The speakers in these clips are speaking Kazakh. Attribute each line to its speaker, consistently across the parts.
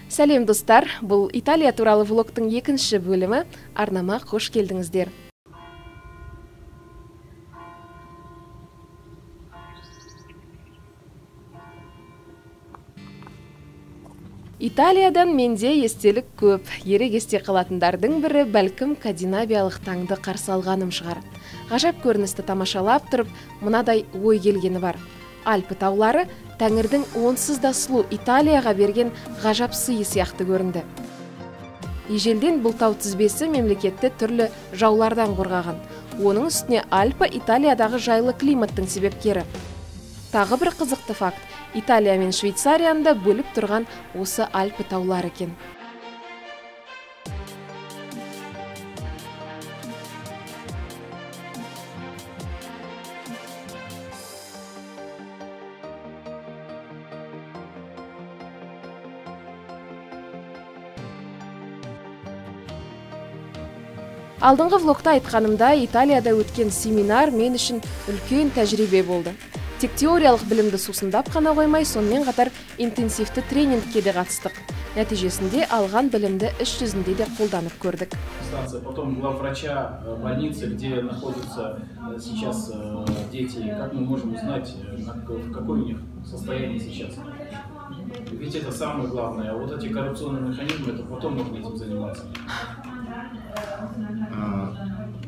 Speaker 1: Сәлем достар, бұл Италия туралы влогтың екінші бөлімі. Арнама қош келдіңіздер. Италиядан менде естелік көп. Ерек есте қалатындардың бірі бәлкім Скандинавиялық таңды қарсы алғаным шығар. Ғажап көріністі тамашалап тұрып, мынадай ой келгені бар. Альпі таулары Тәңірдің онсыз да сұлу Италияға берген ғажап сыйы сияқты көрінді. Ежелден бұл тау тізбесі мемлекетті түрлі жаулардан қорғаған. Оның үстіне Альпі Италиядағы жайлы климаттың себепкері. Тағы бір қызықты факт, Италия мен Швейцарияны да бөліп тұрған осы Альпі таулары екен. Алдыңғы влогта айтқанымда, Италияда өткен семинар мен үшін үлкен тәжірибе болды. Тек теориялық білімді сусындап қана қоймай, сонымен қатар интенсивті тренингке де қатыстық. Нәтижесінде алған білімді іс жүзінде де қолданып көрдік.
Speaker 2: Потом главврача больницы, где находятся сейчас дети, как мы можем узнать, в какое у них состояние сейчас? Ведь это самое главное. А вот эти коррупционные механизмы, это потом можно этим заниматься.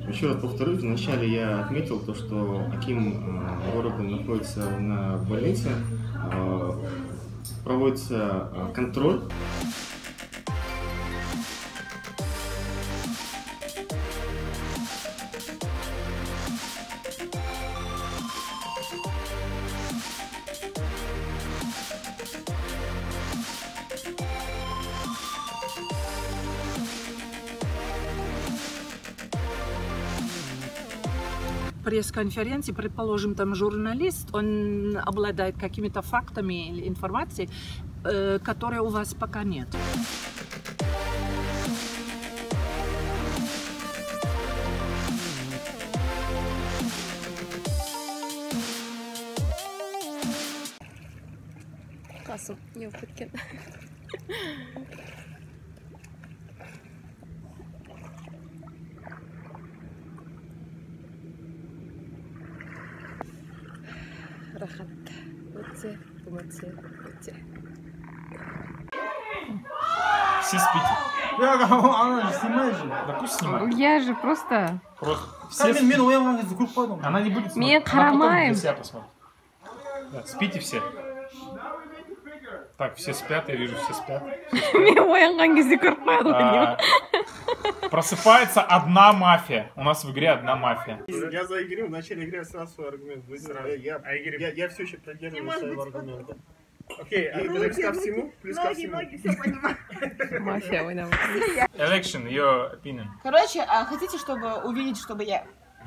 Speaker 3: Еще раз повторюсь, вначале я отметил то, что Аким города находится на больнице, проводится контроль.
Speaker 4: Пресс-конференции, предположим, там журналист, он обладает какими-то фактами или информацией, которые у вас пока нет.
Speaker 1: Қасым, не болып кеткен. Рахат, өте.
Speaker 5: Все спите.
Speaker 2: Она снимает же.
Speaker 5: Да пусть снимает.
Speaker 1: Я же просто...
Speaker 5: Все спите. Она не будет смотреть. Она потом для себя посмотрит. Да, спите все. Так, все спят, я вижу, все спят. Просыпается одна мафия. У нас в игре одна мафия.
Speaker 3: Я за Игорем в начале игры сразу свой аргумент. Я все еще поддерживаю своего аргумента. Окей, плюс ко всему,
Speaker 6: все понимаю.
Speaker 1: Мафия,
Speaker 5: Election, your opinion.
Speaker 6: Короче, хотите, чтобы увидеть, чтобы я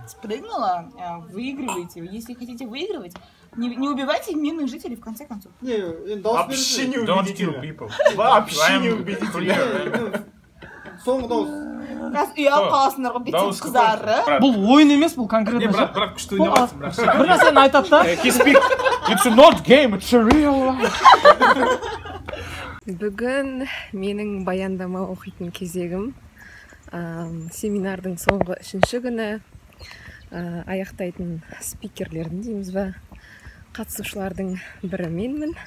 Speaker 6: спрыгнула, выигрывайте. Если хотите выигрывать, не убивайте мирных жителей, в конце концов.
Speaker 3: Вообще не
Speaker 5: Don't kill
Speaker 3: убедительно.
Speaker 5: people.
Speaker 3: Вообще не убедительно.
Speaker 6: Үй қаласындағы бетсіз қыздары.
Speaker 4: Бұл ойын емес, бұл конкретно.
Speaker 5: Брат, что инновация, брат.
Speaker 4: Бір нәрсені айтады да.
Speaker 5: It's not game, it's a real life.
Speaker 1: Бүгін менің баяндама оқитын кезегім. Семинардың соңғы 3-ші күні аяқтайтын спикерлердің дейміз ба, қатысушылардың бірі менмін.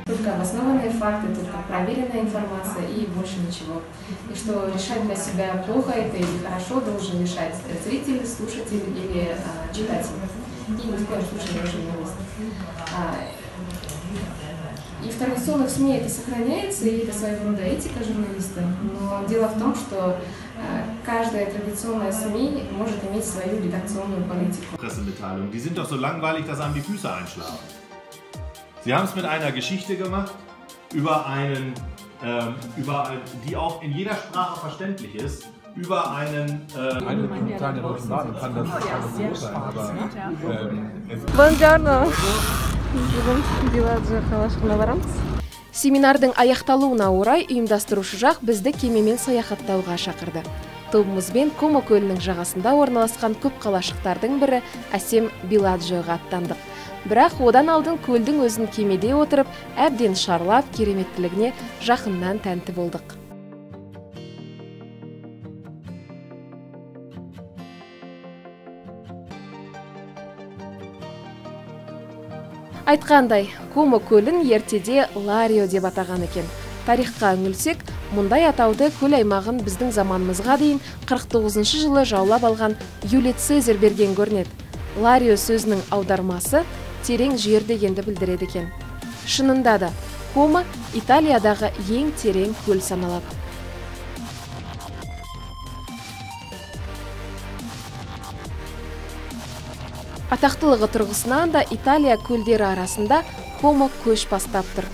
Speaker 1: Только обоснованные факты, только проверенная информация и больше ничего. И что решать для себя, плохо это или хорошо, должен решать зритель, слушатель или читатель. И ни в коем случае не журналист. И в традиционных СМИ это сохраняется, и это своего рода этика журналиста. Но дело в том, что каждая традиционная СМИ может иметь свою редакционную политику.
Speaker 7: Pressemitteilungen, die sind doch so langweilig, dass einem die Füße einschlafen. Sie haben es mit einer Geschichte gemacht, die auch in jeder Sprache verständlich ist über einen...
Speaker 5: Eine kleine Laden kann das groß sein, aber...
Speaker 1: Buongiorno. Семинардың аяқталуына орай ұйымдастырушы жақ бізді кемемен саяхаттауға шақырды. Тобымызбен Комо көлінің жағасында орналасқан көп қалашықтардың бірі әсем Беладжиоға аттандық. Бірақ одан алдын көлдің өзін кемеде отырып, әбден шарлап, кереметтілігіне жақыннан тәнті болдық. Айтқандай, Комо көлін ертеде Ларио деп атаған екен. Тарихқа үңілсек, мұндай атауды көл аймағын біздің заманымызға дейін 49 жылы жаулап алған Юлий Цезарь берген көрінеді. Ларио сөзінің аудармасы терең жер дегенді білдіреді екен. Шынында да, Комо Италиядағы ең терең көл саналады. Атақтылығы тұрғысынан да Италия көлдері арасында Комо көш бастап тұр.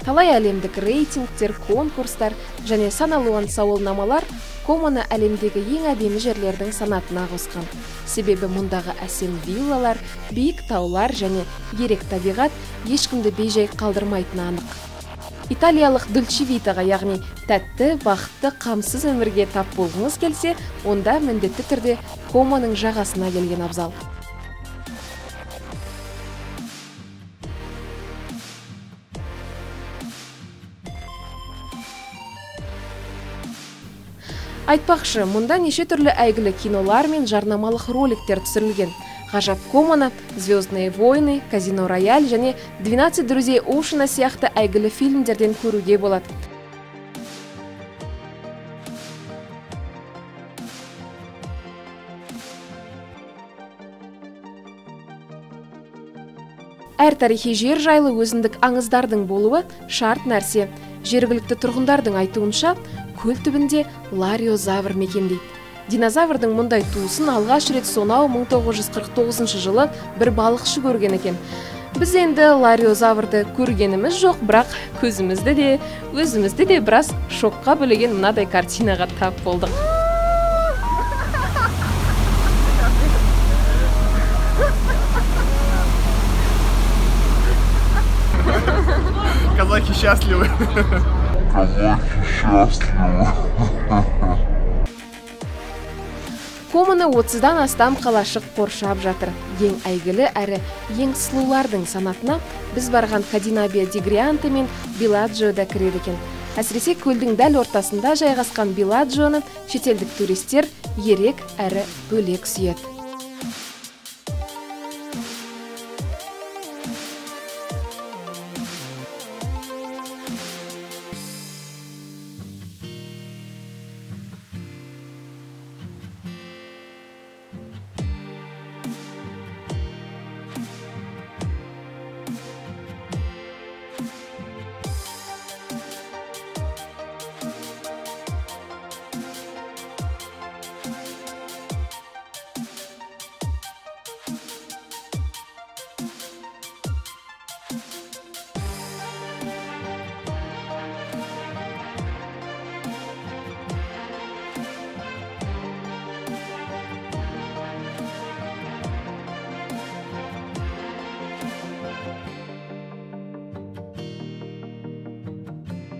Speaker 1: Талай әлемдік рейтингтер, конкурстар және саналуан сауалнамалар Комоны әлемдегі ең әдемі жерлердің санатына қосқан. Себебі мұндағы әсем виллалар, биік таулар және ерек табиғат ешкімді бейжай қалдырмайтыны анық. Италиялық Дольче Витаға, яғни тәтті, бақытты, қамсыз өмірге тап болғыңыз келсе, онда міндетті түрде Комоның жағасына келген абзал. Айтпақшы, мұнда неше түрлі әйгілі кинолар мен жарнамалық роликтер түсірілген. Ғажап Комоны, Звездные войны, Казино Рояль және 12 друзей Оушена сияқты әйгілі фильмдерден көруге болады. Әр тарихи жер жайлы өзіндік аңыздардың болуы шарт нәрсе. Жергілікті тұрғындардың айтуынша, көл түбінде Лариозавр мекендейді. Динозаврдың мұндай туысын алғаш рет сонау 1949 жылы бір балықшы көрген екен. Біз енді Лариозаврды көргеніміз жоқ, бірақ көзімізді де, өзімізді де біраз шокқа бөлеген мынадай картинаға тап болдық.
Speaker 3: Казахи счастливы.
Speaker 1: Комоны 30-дан астам қалашық қоршап жатыр. Ең әйгілі әрі ең сұлулардың санатына біз барған Кадинабия ди Грианте мен Беладжио да кіреді екен. Әсіресе көлдің дәл ортасында жайғасқан Беладжионы шетелдік туристер ерек әрі бөлек сүйеді.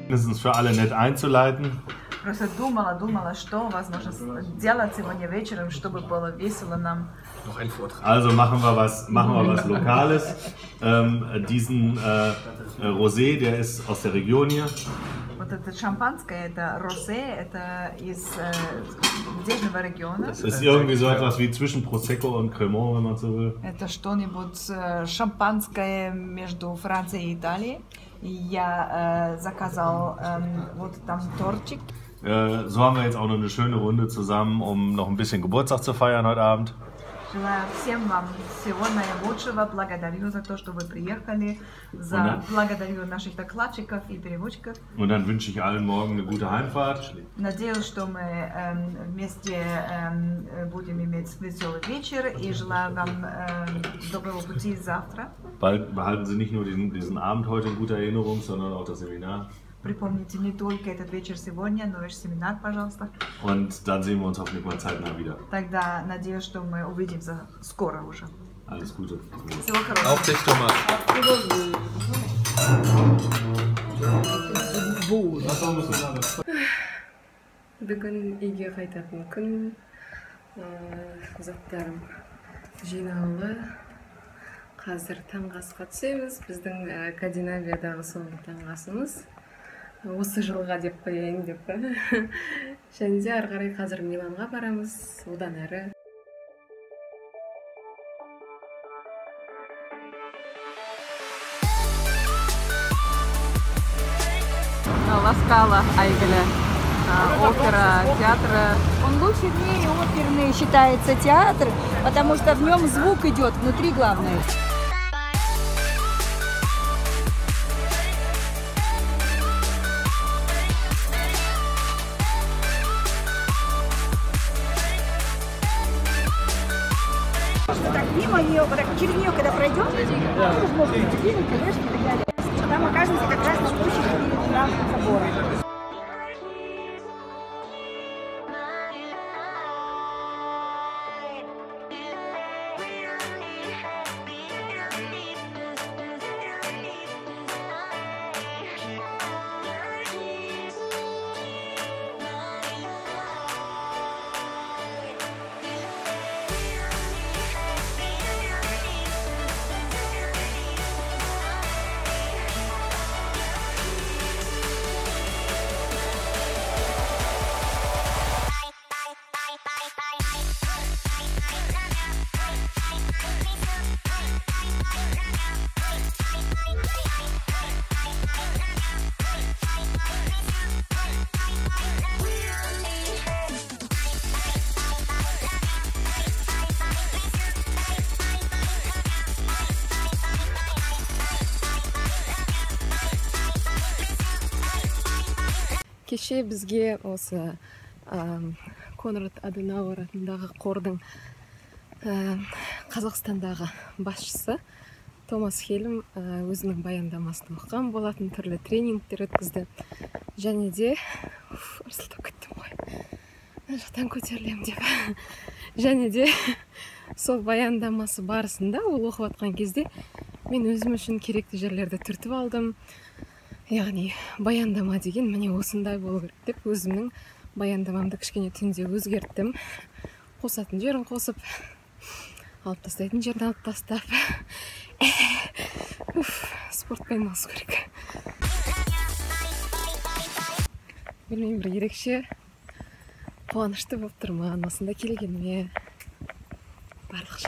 Speaker 7: Mindestens für alle nett einzuleiten.
Speaker 6: Просто думала, что возможно сделать сегодня вечером, чтобы было весело нам.
Speaker 3: Noch ein Vortrag.
Speaker 7: Also machen wir was Lokales. Diesen Rosé, der ist aus der Region hier.
Speaker 6: Вот это шампанское, это розе, это из здешнего региона.
Speaker 7: Das ist irgendwie so etwas wie zwischen Prosecco und Cremant, wenn man so will.
Speaker 6: Это что-нибудь шампанское между Францией и Италией. Я заказал вот там тортик.
Speaker 7: So haben wir jetzt auch noch eine schöne Runde zusammen, um noch ein bisschen Geburtstag zu feiern heute Abend.
Speaker 6: Желаю всем вам всего наилучшего. Благодарю за то, что вы приехали. Благодарю наших докладчиков и переводчиков.
Speaker 7: Und dann wünsche ich allen morgen eine gute Heimfahrt.
Speaker 6: Надеюсь, что мы вместе будем иметь веселый вечер. И желаю вам доброго пути завтра.
Speaker 7: Behalten Sie nicht nur diesen Abend heute in guter Erinnerung, sondern auch das Seminar.
Speaker 8: Припомните не только этот вечер сегодня, но и семинар, пожалуйста.
Speaker 7: Und dann sehen wir uns hoffentlich mal zeitnah wieder.
Speaker 8: Тогда надеюсь, что мы увидимся скоро уже.
Speaker 7: Alles Gute.
Speaker 8: Всего хорошего.
Speaker 9: Auf dich, Thomas.
Speaker 10: Бүгін үйге қайтатын күн, заттарым жинаулы. Қазір таңғы асқа түсеміз. Біздің Скандинавиядағы соңғы таңғы асымыз. Осы жылға деп қояйын деп. Және де ары қарай қазір Миланға барамыз, одан әрі.
Speaker 11: La Scala әйгілі опера, театры.
Speaker 12: Он лучше в мире оперный считается театр, потому что в нем звук идет внутри главное. Так мимо нее, вот так через нее, когда пройдем, конечно, и так далее. Там окажемся как раз на площади перед главным собором.
Speaker 10: Кеше бізге осы Конрад Аденауэр атындағы қордың Қазақстандағы басшысы Томас Хелм өзінің баяндамасын оқыған болатын, түрлі тренингтер өткізді. Және де ырсылдап кеттім ғой. Мына жақтан көтерілем деп. Және де сол баяндамасы барысында ол оқып жатқан кезде мен өзім үшін керекті жерлерді түртіп алдым. Яғни баяндама деген міне осындай болу керек деп өзімнің баяндамамды кішкене түнде өзгерттім. Қосатын жерін қосып, алып тастайтын жерін алып тастап. Спортпен айналысу керек. Білмеймін, бір ерекше қуанышты болып тұрмын осында келгеніме. Барлық